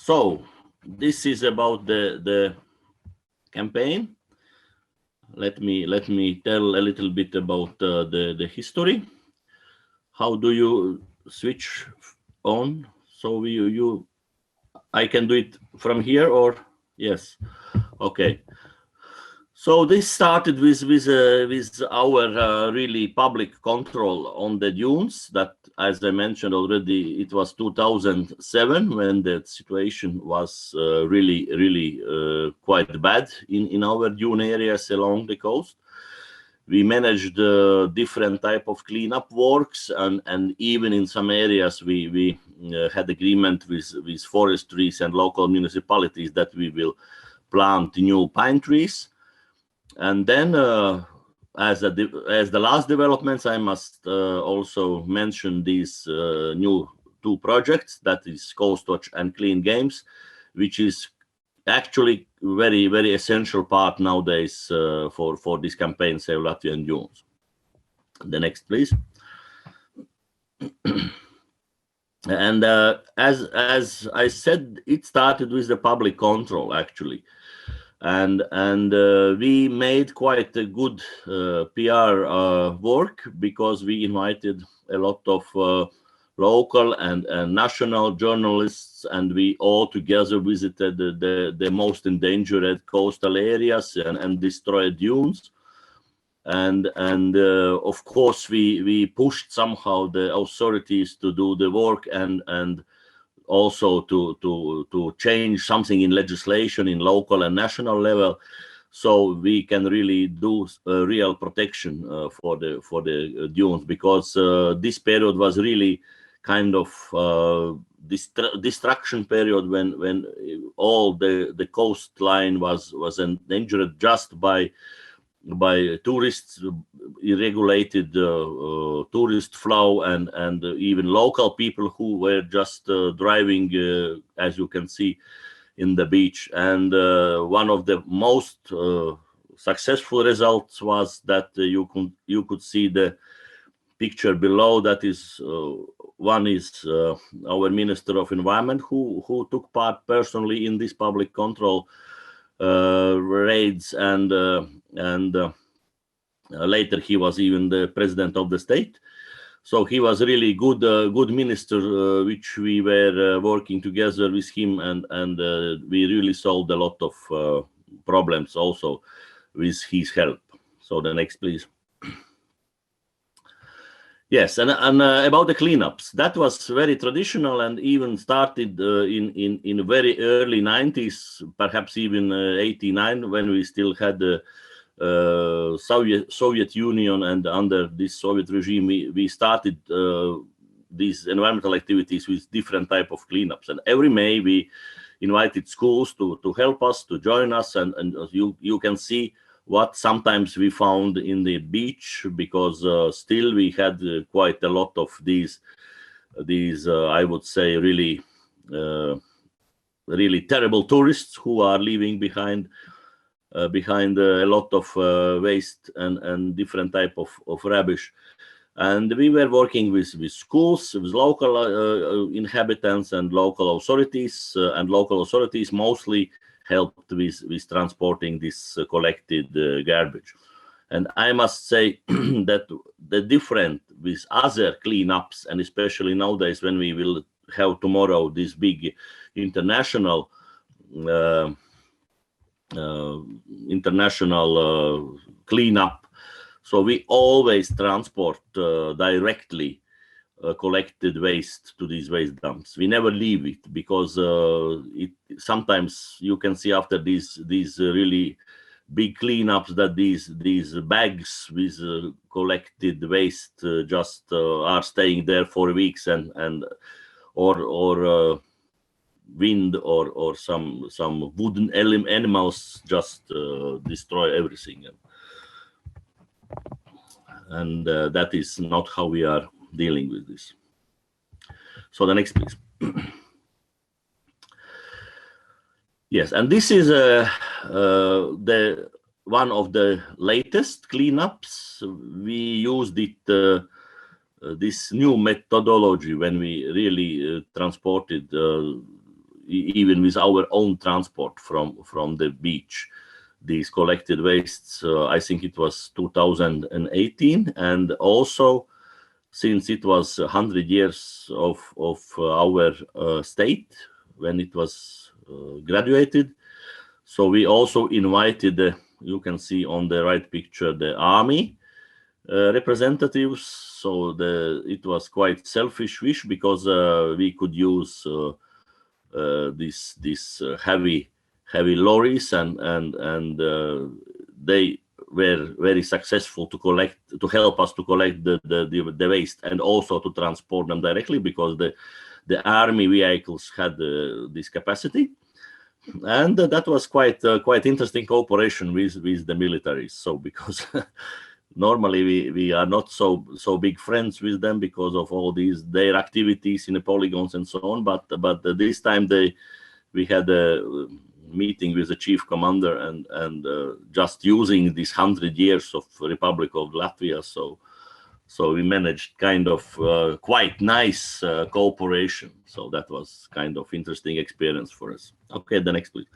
So this is about the campaign. Let me tell a little bit about the history. How do you switch on? So I can do it from here, or yes, okay. So this started with our really public control on the dunes. That, as I mentioned already, it was 2007 when the situation was really quite bad in our dune areas along the coast. We managed different type of cleanup works, and even in some areas we had agreement with forestries and local municipalities that we will plant new pine trees. And then, as the last developments, I must also mention these new two projects, that is Coast Watch and Clean Games, which is actually very essential part nowadays for this campaign, Save Latvian Dunes. The next, please. And as I said, it started with the public control actually. And we made quite a good PR work, because we invited a lot of local and national journalists, and we all together visited the most endangered coastal areas and destroyed dunes. And of course we pushed somehow the authorities to do the work, and also to change something in legislation in local and national level, so we can really do real protection for the dunes, because this period was really kind of destruction period when all the coastline was endangered just by tourists, irregulated tourist flow, and even local people who were just driving, as you can see, in the beach. And one of the most successful results was that you could see the picture below. That is one is our Minister of Environment who took part personally in this public control raids, and later he was even the president of the state. So he was really good minister, which we were working together with him, and we really solved a lot of problems also with his help. So the next, please. Yes, and about the cleanups, that was very traditional, and even started in very early 90s, perhaps even 89, when we still had the Soviet Union, and under this Soviet regime we started these environmental activities with different type of cleanups. And every May we invited schools to help us, to join us, and you can see what sometimes we found in the beach, because still we had quite a lot of these I would say really terrible tourists who are leaving behind a lot of waste and different type of rubbish. And we were working with schools, with local inhabitants and local authorities, and local authorities mostly helped with transporting this collected garbage. And I must say that the different with other cleanups, and especially nowadays when we will have tomorrow this big international cleanup, so we always transport directly collected waste to these waste dumps. We never leave it, because sometimes you can see after these really big cleanups that these bags with collected waste just are staying there for weeks, and or wind or some wooden animals just destroy everything, and that is not how we are dealing with this. So the next, please. Yes, and this is the one of the latest cleanups. We used it this new methodology when we really transported even with our own transport from the beach, these collected wastes. I think it was 2018, and also since it was 100 years of our state when it was graduated. So we also invited, you can see on the right picture, the army representatives. So it was quite selfish wish, because we could use this heavy lorries, and they were very successful to help us to collect the waste, and also to transport them directly, because the army vehicles had this capacity. And that was quite interesting cooperation with the military. So because normally we are not so big friends with them because of all their activities in the polygons and so on, but this time we had a meeting with the chief commander, and just using this 100 years of Republic of Latvia, so we managed kind of quite nice cooperation. So that was kind of interesting experience for us. Okay, the next, please.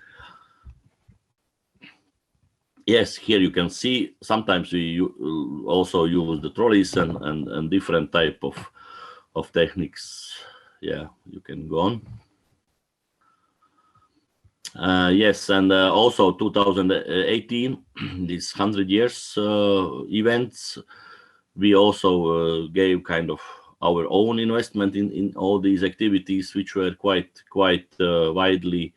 Yes, here you can see sometimes we also use the trolleys and different type of techniques. Yeah, you can go on. Yes, and also 2018, these 100 years events, we also gave kind of our own investment in all these activities, which were quite widely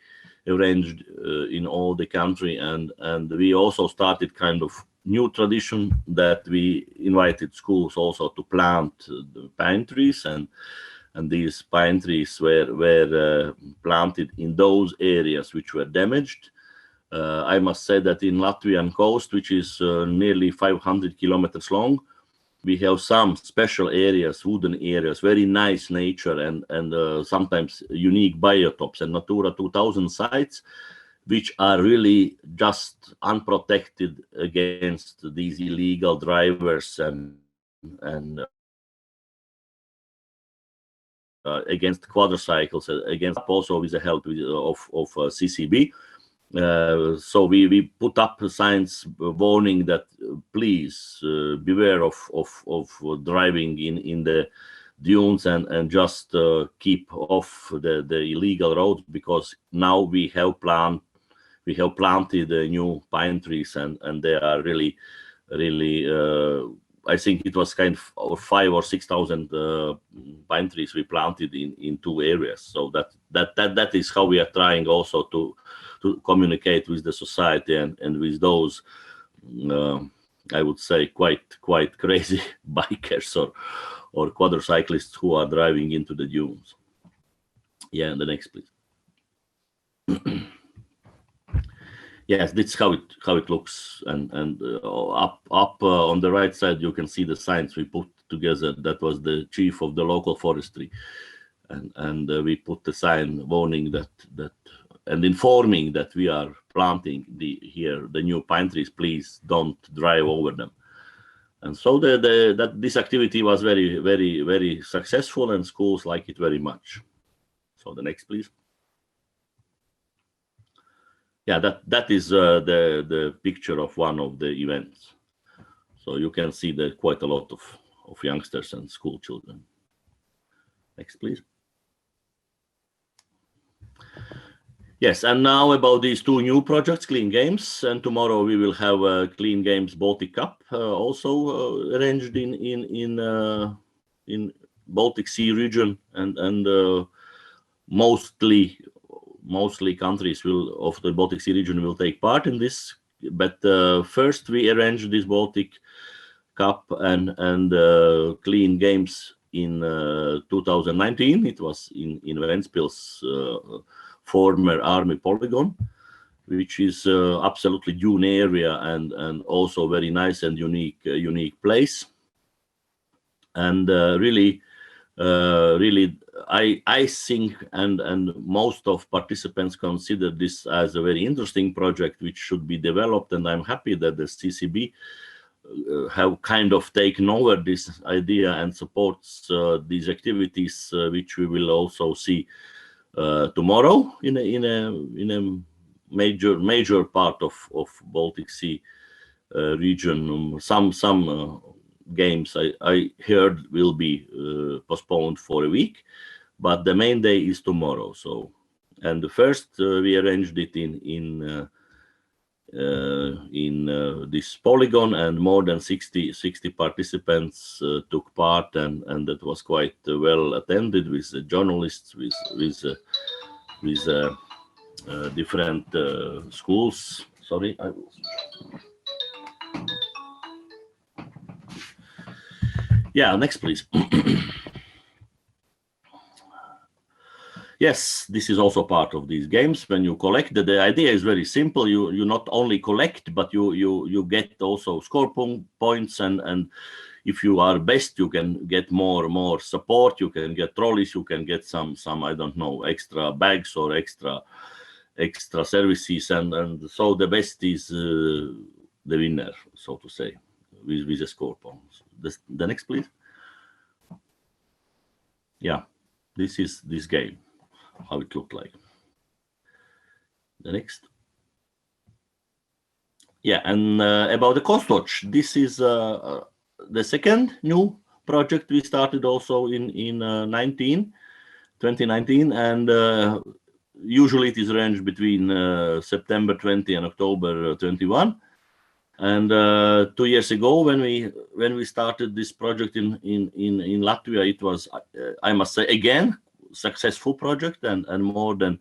arranged in all the country, and we also started kind of new tradition that we invited schools also to plant the pine trees, and these pine trees were planted in those areas which were damaged. I must say that in Latvian coast, which is nearly 500 kilometers long, we have some special areas, wooden areas, very nice nature, and sometimes unique biotopes and Natura 2000 sites, which are really just unprotected against these illegal drivers and against quadricycles, against also with the help of CCB. So we put up signs warning that please beware of driving in the dunes, and just keep off the illegal roads, because now we have planted new pine trees, and they are really I think it was kind of 5,000 or 6,000 pine trees we planted in two areas. So that is how we are trying also to communicate with the society and with those I would say quite crazy bikers or quadricyclists who are driving into the dunes. Yeah, the next, please. Yes, that's how it looks, and up on the right side you can see the signs we put together. That was the chief of the local forestry, and we put the sign warning that and informing that we are planting the new pine trees. Please don't drive over them. And so this activity was very successful, and schools like it very much. So the next, please. Yeah, that is the picture of one of the events. So you can see that quite a lot of youngsters and school children. Next, please. Yes, and now about these two new projects, Clean Games, and tomorrow we will have a Clean Games Baltic Cup, also arranged in Baltic Sea region, and mostly countries of the Baltic Sea region will take part in this. But first we arranged this Baltic Cup and Clean Games in 2019. It was in Ventspils former army polygon, which is absolutely dune area and also very nice and unique place. And really I think and most of participants consider this as a very interesting project which should be developed, and I'm happy that the CCB have kind of taken over this idea and supports these activities, which we will also see tomorrow in a major part of Baltic Sea region. Some games I heard will be postponed for a week, but the main day is tomorrow. So, and the first we arranged it in this polygon, and more than 60 participants took part, and that was quite well attended with journalists, with different schools. Sorry, yeah, next please. Yes, this is also part of these games. When you collect, the idea is very simple. You not only collect, but you get also score points, and if you are best, you can get more support. You can get trolleys. You can get some I don't know, extra bags or extra services, and so the best is the winner, so to say, with the score points. The next, please. Yeah, this is this game, how it looked like. The next. Yeah, and about the Coast Watch, this is the second new project we started also in 2019, and usually it is arranged between September 20 and October 21. And 2 years ago, when we started this project in Latvia, it was I must say again successful project, and more than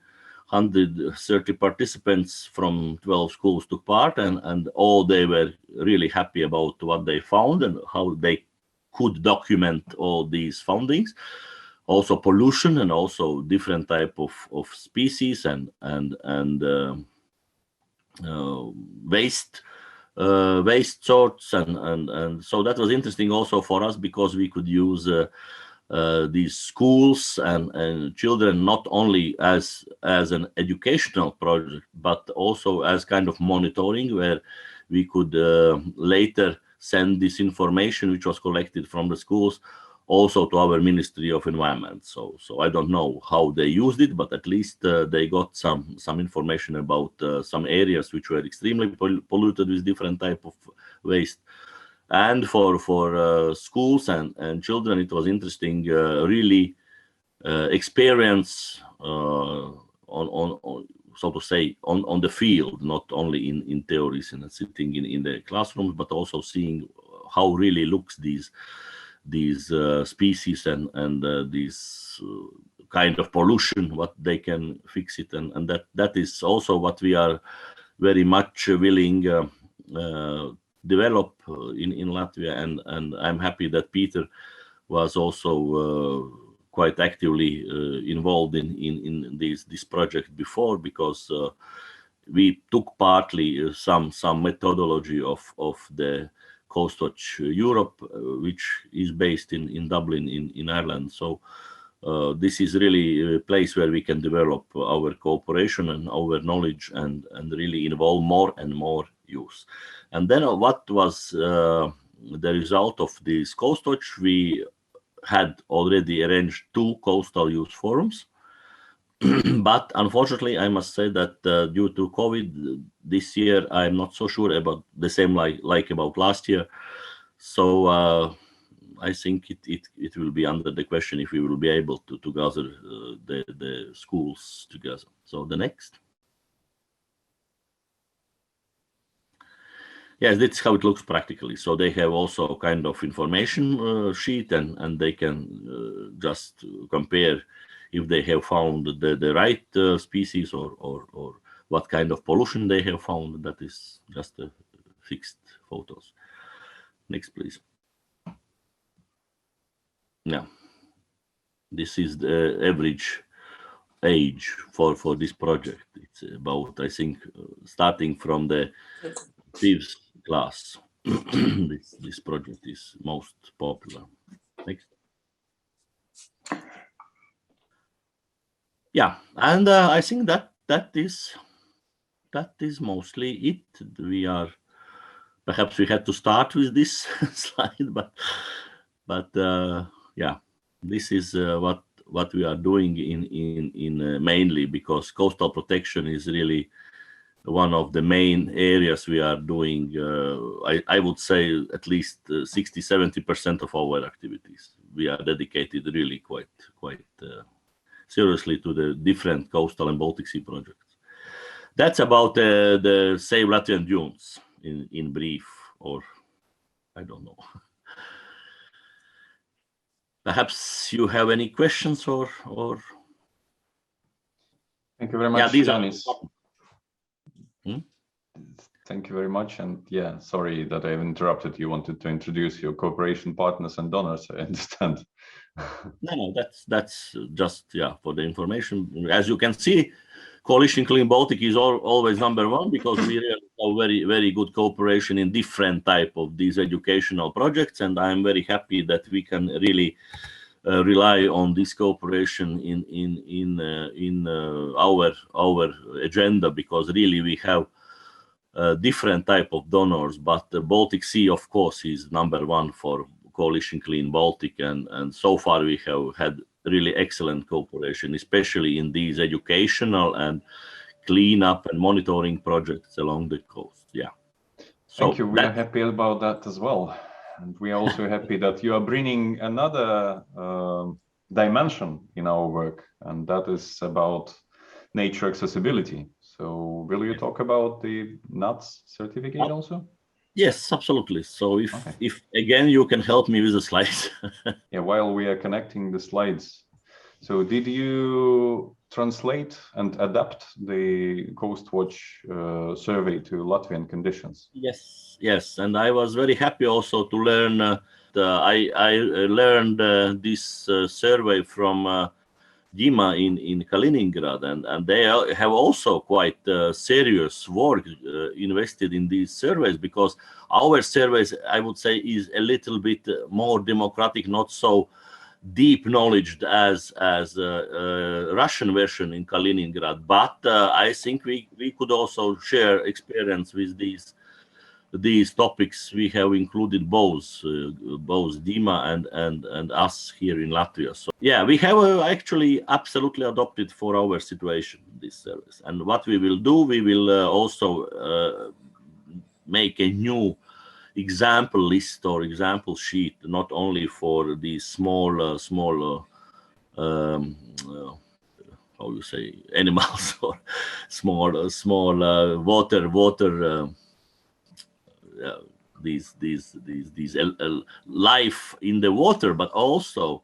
130 participants from 12 schools took part, and all they were really happy about what they found and how they could document all these findings, also pollution and also different type of species and waste sorts, and so that was interesting also for us, because we could use these schools and children not only as an educational project, but also as kind of monitoring, where we could later send this information which was collected from the schools also to our Ministry of Environment. So I don't know how they used it, but at least they got some information about some areas which were extremely polluted with different type of waste. And for schools and children, it was interesting, really experience on so to say on the field, not only in theories and sitting in the classrooms, but also seeing how really looks these species and these kind of pollution, what they can fix it, and that is also what we are very much willing develop in Latvia, and I'm happy that Peter was also quite actively involved in this project before, because we took partly some methodology of the Coast Watch Europe, which is based in Dublin in Ireland. So this is really a place where we can develop our cooperation and our knowledge, and really involve more and more youth. And then what was the result of this Coast Watch? We had already arranged 2 coastal youth forums. But unfortunately, I must say that due to COVID this year, I'm not so sure about the same like about last year. So I think it will be under the question if we will be able to gather the schools together. So the next. Yes, that's how it looks practically. So they have also kind of information sheet, and they can just compare if they have found the right species or what kind of pollution they have found. That is just fixed photos. Next, please. Yeah, this is the average age for this project. It's about, I think, starting from the 5th class. This project is most popular. Next. Yeah, and I think that is mostly it. We are perhaps we had to start with this slide, but yeah, this is what we are doing in mainly, because coastal protection is really one of the main areas we are doing. I would say at least 60-70% of our activities we are dedicated really quite seriously to the different coastal and Baltic Sea projects. That's about the Save Latvian Dunes in brief, or I don't know. Perhaps you have any questions or Thank you very much, yeah, these Janis. are. Thank you very much. And yeah, sorry that I've interrupted. You wanted to introduce your cooperation partners and donors, I understand. No, that's just, yeah, for the information. As you can see, Coalition Clean Baltic is always number one, because we really have very, very good cooperation in different type of these educational projects, and I'm very happy that we can really rely on this cooperation in our agenda, because really we have different type of donors, but the Baltic Sea, of course, is number one for Coalition Clean Baltic, and so far we have had really excellent cooperation, especially in these educational and cleanup and monitoring projects along the coast. Yeah. So thank you. We are happy about that as well. And we are also happy that you are bringing another dimension in our work, and that is about nature accessibility. So will you talk about the NATS certificate also? Yes, absolutely. So if again you can help me with the slides. Yeah, while we are connecting the slides. So did you translate and adapt the Coast Watch survey to Latvian conditions? Yes, and I was very happy also to learn. I learned this survey from Dima in Kaliningrad, and they have also quite serious work invested in these surveys, because our surveys, I would say, is a little bit more democratic, not so deep knowledge as Russian version in Kaliningrad, but I think we could also share experience with these topics. We have included both Dima and us here in Latvia. So yeah, we have actually absolutely adopted for our situation this service. And what we will do, we will also make a new example list or example sheet, not only for these small how you say, animals, or small water these life in the water, but also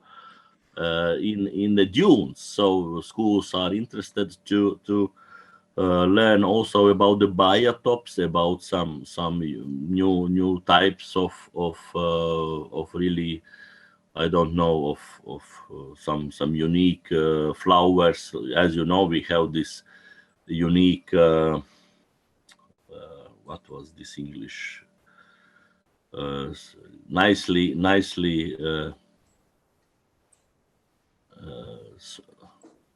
in the dunes. So schools are interested to learn also about the biotopes, about some new types of really, I don't know, of some unique flowers. As you know, we have this unique what was this English? Nicely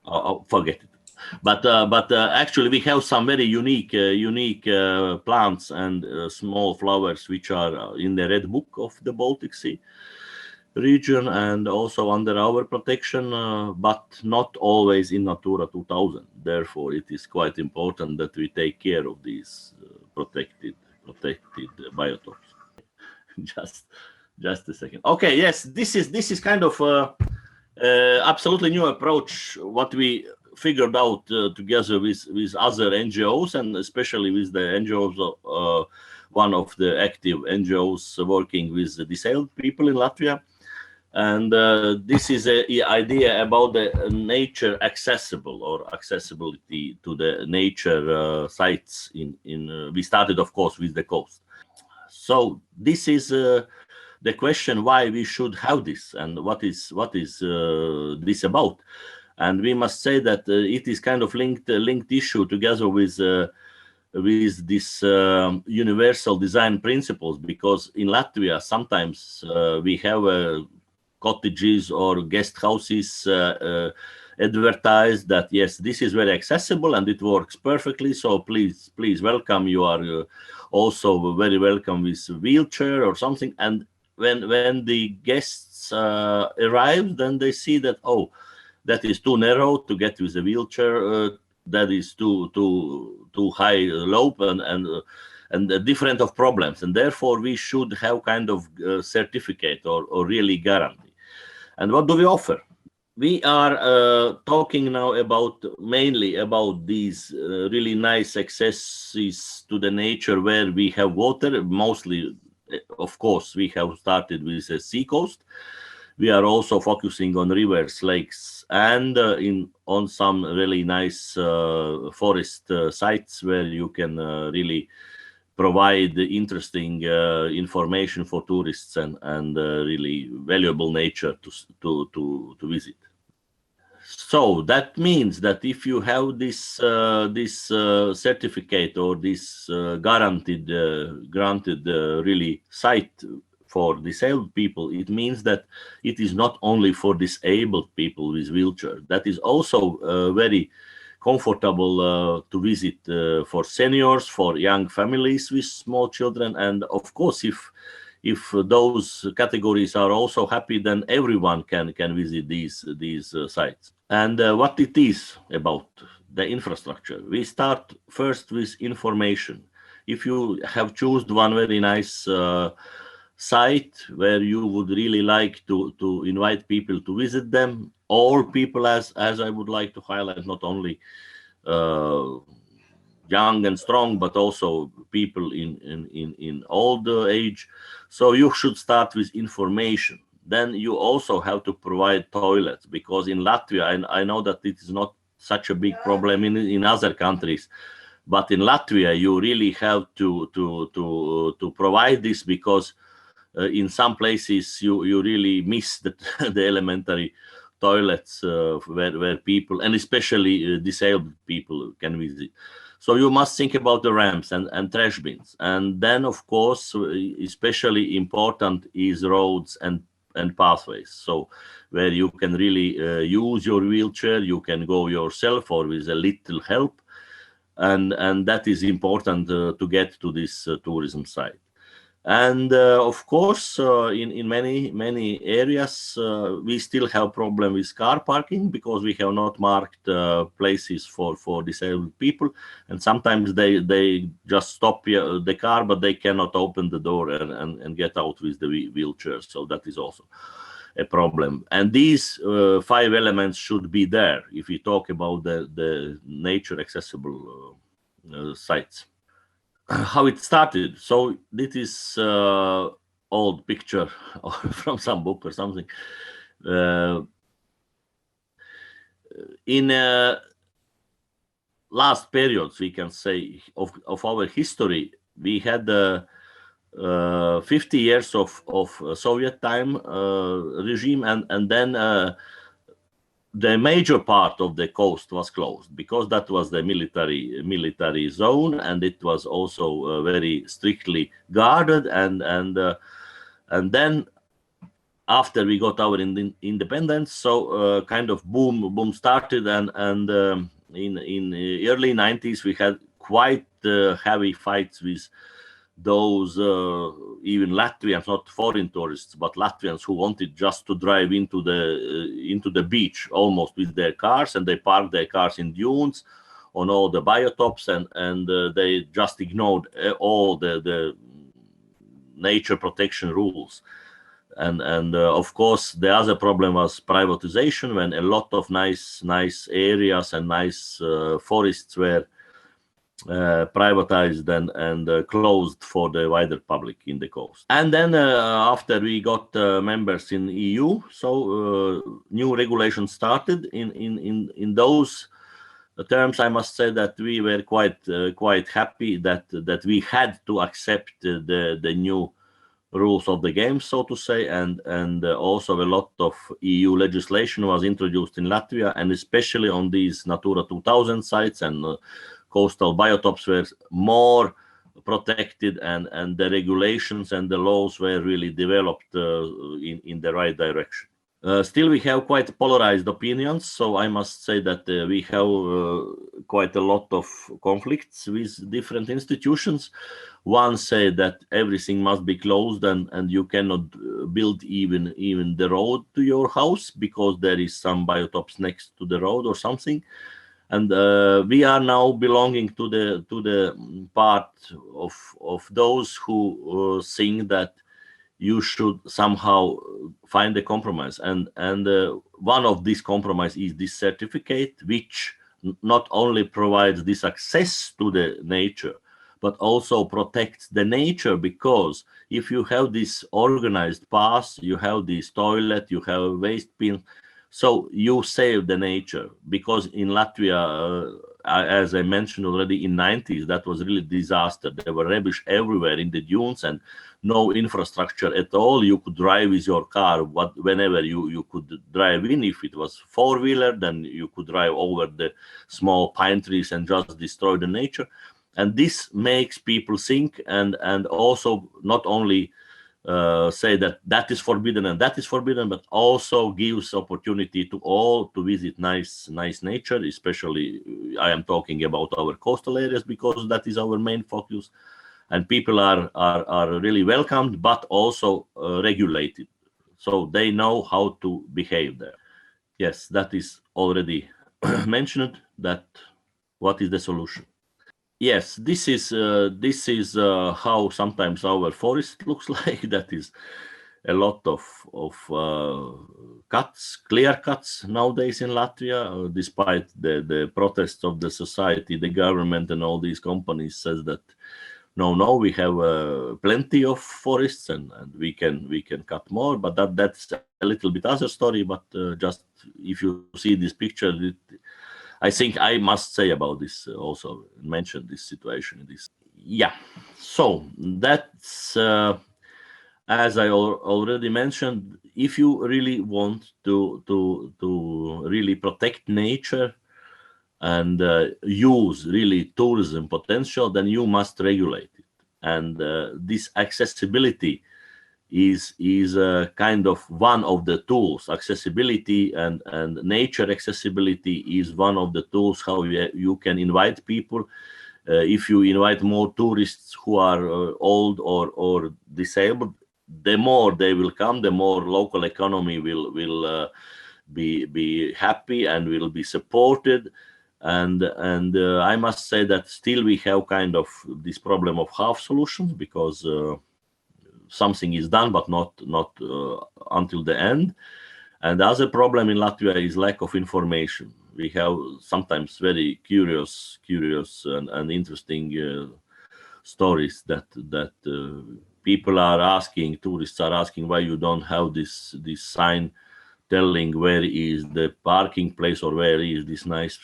I'll forget it. But actually, we have some very unique plants and small flowers which are in the Red Book of the Baltic Sea region, and also under our protection, but not always in Natura 2000. Therefore, it is quite important that we take care of these protected biotopes. just a second. Okay, yes, this is kind of absolutely new approach what we figured out together with other NGOs, and especially with the NGOs, one of the active NGOs working with the disabled people in Latvia. And this is an idea about the nature accessible, or accessibility to the nature sites we started, of course, with the coast. So this is the question why we should have this, and what is this about. And we must say that it is kind of linked issue together with this universal design principles, because in Latvia sometimes we have cottages or guest houses advertised that yes, this is very accessible and it works perfectly, so please welcome. You are also very welcome with wheelchair or something. And when the guests arrive, then they see that, oh, that is too narrow to get with a wheelchair, that is too high slope, and different of problems, and therefore we should have kind of certificate or really guarantee. And what do we offer? We are talking now about mainly about these really nice accesses to the nature where we have water. Mostly, of course, we have started with the sea coast. We are also focusing on rivers, lakes, and on some really nice forest sites where you can really provide interesting information for tourists and really valuable nature to visit. So that means that if you have this certificate or this granted really site for disabled people, it means that it is not only for disabled people with wheelchair. That is also very comfortable to visit for seniors, for young families with small children, and of course, if those categories are also happy, then everyone can visit these sites. And what it is about the infrastructure, we start first with information. If you have chosen one very nice site where you would really like to invite people to visit them, all people, as I would like to highlight, not only young and strong, but also people in old age. So you should start with information. Then you also have to provide toilets, because in Latvia, and I know that it is not such a big problem in other countries, but in Latvia you really have to provide this, because in some places you really miss the elementary toilets where people, and especially disabled people, can visit. So you must think about the ramps and trash bins. And then, of course, especially important is roads and pathways. So where you can really use your wheelchair, you can go yourself or with a little help. And that is important to get to this tourism site. And of course, in many areas, we still have problem with car parking, because we have not marked places for disabled people, and sometimes they just stop the car, but they cannot open the door and get out with the wheelchair. So that is also a problem. And these 5 elements should be there if we talk about the nature accessible sites. How it started. So this is old picture from some book or something. In last periods, we can say, of our history, we had 50 years of Soviet time regime, and then the major part of the coast was closed, because that was the military zone, and it was also very strictly guarded. And then after we got our independence, so kind of boom started, and in early 90s we had quite heavy fights with those even Latvians, not foreign tourists, but Latvians who wanted just to drive into the beach almost with their cars, and they parked their cars in dunes on all the biotops, and they just ignored all the nature protection rules. And of course, the other problem was privatization, when a lot of nice areas and nice forests were privatized and closed for the wider public in the coast. And then after we got members in EU, so new regulations started. In those terms, I must say that we were quite happy that we had to accept the new rules of the game, so to say, and also a lot of EU legislation was introduced in Latvia, and especially on these Natura 2000 sites and coastal biotops were more protected, and the regulations and the laws were really developed in the right direction. Still, we have quite polarized opinions, so I must say that we have quite a lot of conflicts with different institutions. One say that everything must be closed and you cannot build even the road to your house because there is some biotopes next to the road or something. And we are now belonging to the part of those who think that you should somehow find a compromise, and one of these compromise is this certificate, which not only provides this access to the nature but also protects the nature, because if you have this organized path, you have this toilet, you have waste bin, so you save the nature. Because in Latvia, as I mentioned already, in 90s that was really disaster. There were rubbish everywhere in the dunes and no infrastructure at all. You could drive with your car whenever you could drive in. If it was four-wheeler, then you could drive over the small pine trees and just destroy the nature. And this makes people think, and also not only say that that is forbidden and that is forbidden, but also gives opportunity to all to visit nice nature. Especially I am talking about our coastal areas because that is our main focus, and people are really welcomed, but also regulated, so they know how to behave there. Yes, that is already mentioned. That what is the solution? Yes, this is how sometimes our forest looks like. That is a lot of cuts, clear cuts nowadays in Latvia, despite the protests of the society. The government and all these companies says that no, we have plenty of forests, and we can cut more, but that's a little bit other story. But just if you see this picture, I think I must say about this also, mention this situation in this. Yeah, so that's as I already mentioned. If you really want to really protect nature and use really tourism potential, then you must regulate it. And this accessibility is a kind of one of the tools. Accessibility and nature accessibility is one of the tools how you can invite people. If you invite more tourists who are old or disabled, the more they will come, the more local economy will be happy and will be supported. And I must say that still we have kind of this problem of half solutions, because something is done but not until the end. And the other problem in Latvia is lack of information. We have sometimes very curious and interesting stories that people are asking, tourists are asking, why you don't have this sign telling where is the parking place or where is this nice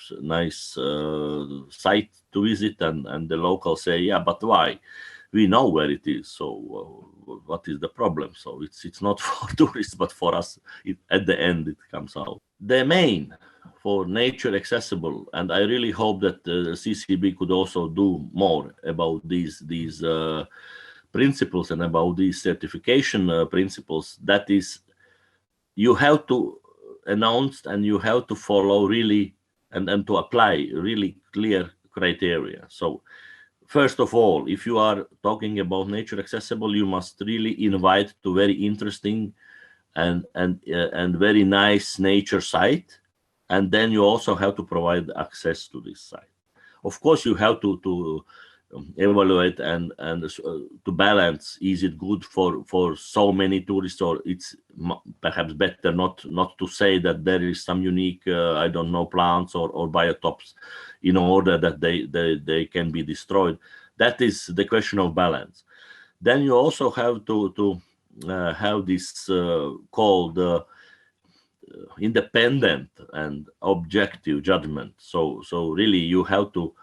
site to visit, and the locals say, yeah, but why? We know where it is, so what is the problem? So it's not for tourists but for us. At the end it comes out the main for nature accessible, and I really hope that the CCB could also do more about these principles and about these certification principles. That is, you have to announce and you have to follow really and to apply really clear criteria. So first of all, if you are talking about nature accessible, you must really invite to very interesting and very nice nature site, and then you also have to provide access to this site. Of course, you have to evaluate and to balance. Is it good for so many tourists, or it's perhaps better not to say that there is some unique I don't know, plants or biotopes in order that they can be destroyed. That is the question of balance. Then you also have to have this called independent and objective judgment. So really you have to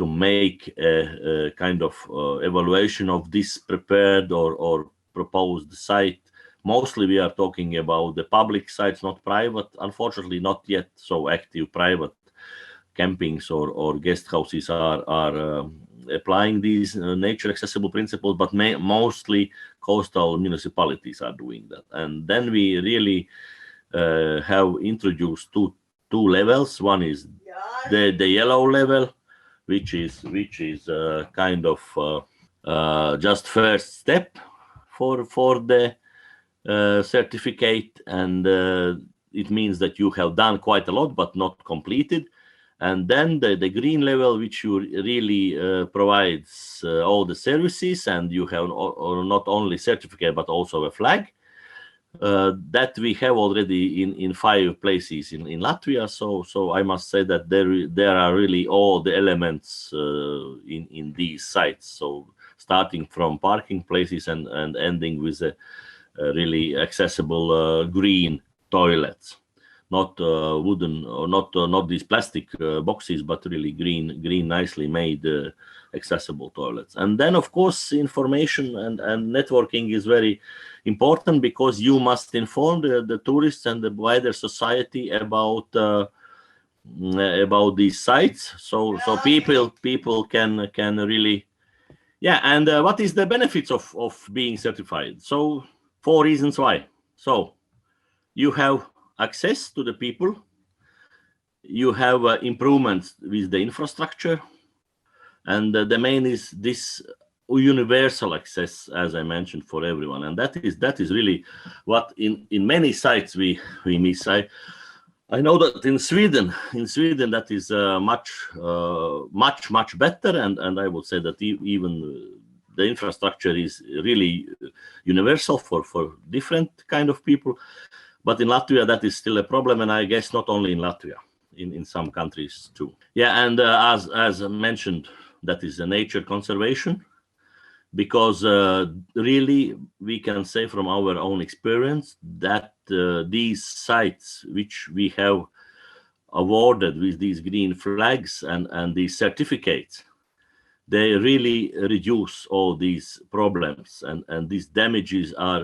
make a kind of evaluation of this prepared or proposed site. Mostly we are talking about the public sites, not private. Unfortunately, not yet so active private campings or guest houses are applying these nature accessible principles, but mostly coastal municipalities are doing that. And then we really have introduced two levels. One is the yellow level, which is kind of just first step for the certificate, and it means that you have done quite a lot but not completed. And then the green level, which you really provides all the services, and you have or not only certificate but also a flag. That we have already in 5 places in Latvia. So I must say that there are really all the elements in these sites. So starting from parking places and ending with a really accessible green toilets, not wooden or not these plastic boxes, but really green nicely made accessible toilets. And then of course information and networking is very important, because you must inform the tourists and the wider society about these sites, so people can really, yeah. And what is the benefits of being certified? So 4 reasons why. So you have access to the people, you have improvements with the infrastructure, and the main is this universal access, as I mentioned, for everyone. And that is really what in many sites we miss. I know that in Sweden that is much better, and I would say that even the infrastructure is really universal for different kind of people. But in Latvia, that is still a problem, and I guess not only in Latvia, in some countries too. Yeah, and as mentioned, that is a nature conservation, because really we can say from our own experience that these sites which we have awarded with these green flags and these certificates, they really reduce all these problems, and these damages are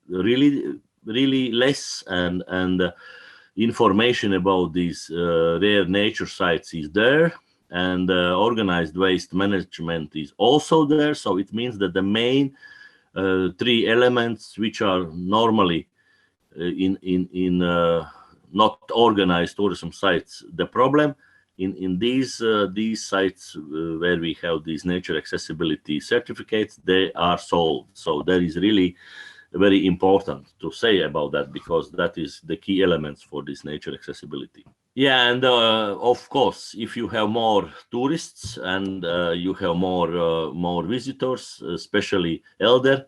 really less, and information about these rare nature sites is there, and organized waste management is also there. So it means that the main 3 elements which are normally in not organized tourism sites the problem, in these sites where we have these nature accessibility certificates, they are solved. So there is really very important to say about that, because that is the key elements for this nature accessibility. Yeah, and of course, if you have more tourists and you have more visitors, especially elder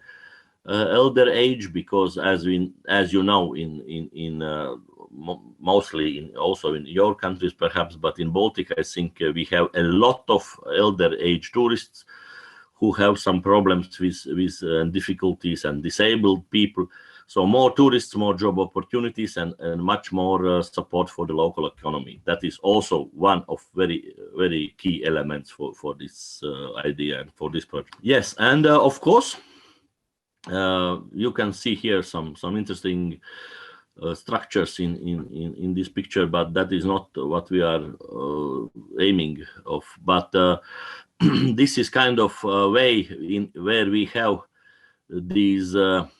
age, because as you know, in mostly also in your countries perhaps, but in Baltic, I think we have a lot of elder age tourists who have some problems with difficulties, and disabled people. So more tourists, more job opportunities, and much more support for the local economy. That is also one of very key elements for this idea and for this project. Yes, and of course, you can see here some interesting structures in this picture, but that is not what we are aiming of. But this is kind of a way in where we have these so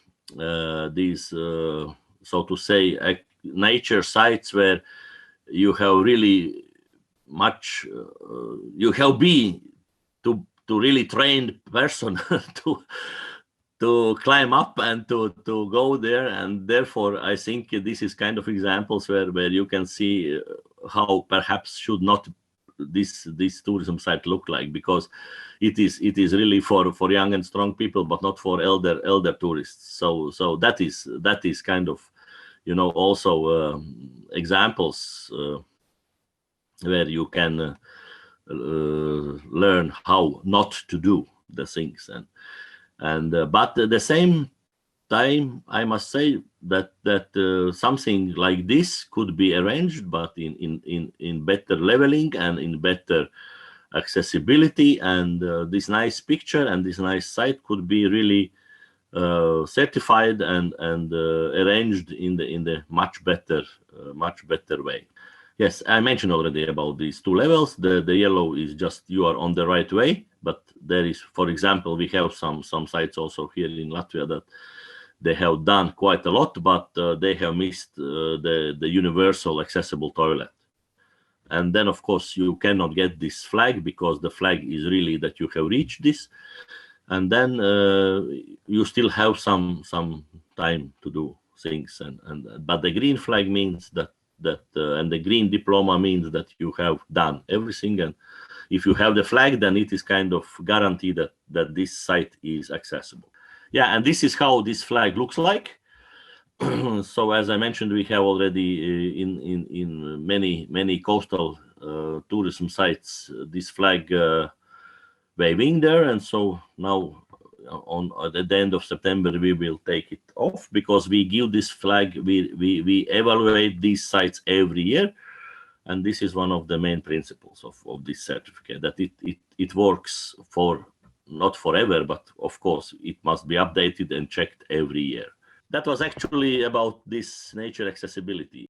to say nature sites where you have really much you have been to really trained person to climb up and to go there. And therefore I think this is kind of examples where you can see how perhaps should not this tourism site look like, because it is really for young and strong people, but not for elder tourists. So that is kind of, you know, also examples where you can learn how not to do the things. And but at the same time, I must say that something like this could be arranged, but in better leveling and in better accessibility, and this nice picture and this nice site could be really certified and arranged in the much better way. Yes, I mentioned already about these 2 levels. The yellow is just you are on the right way, but there is, for example, we have some sites also here in Latvia that they have done quite a lot, but they have missed the universal accessible toilet. And then, of course, you cannot get this flag because the flag is really that you have reached this. And then you still have some time to do things. But the green flag means that and the green diploma means that you have done everything. And if you have the flag, then it is kind of guaranteed that this site is accessible. Yeah, and this is how this flag looks like. So as I mentioned, we have already in many coastal tourism sites this flag waving there, and so now at the end of September we will take it off, because we give this flag, we evaluate these sites every year, and this is one of the main principles of this certificate, that it works for not forever, but of course it must be updated and checked every year. That was actually about this nature accessibility.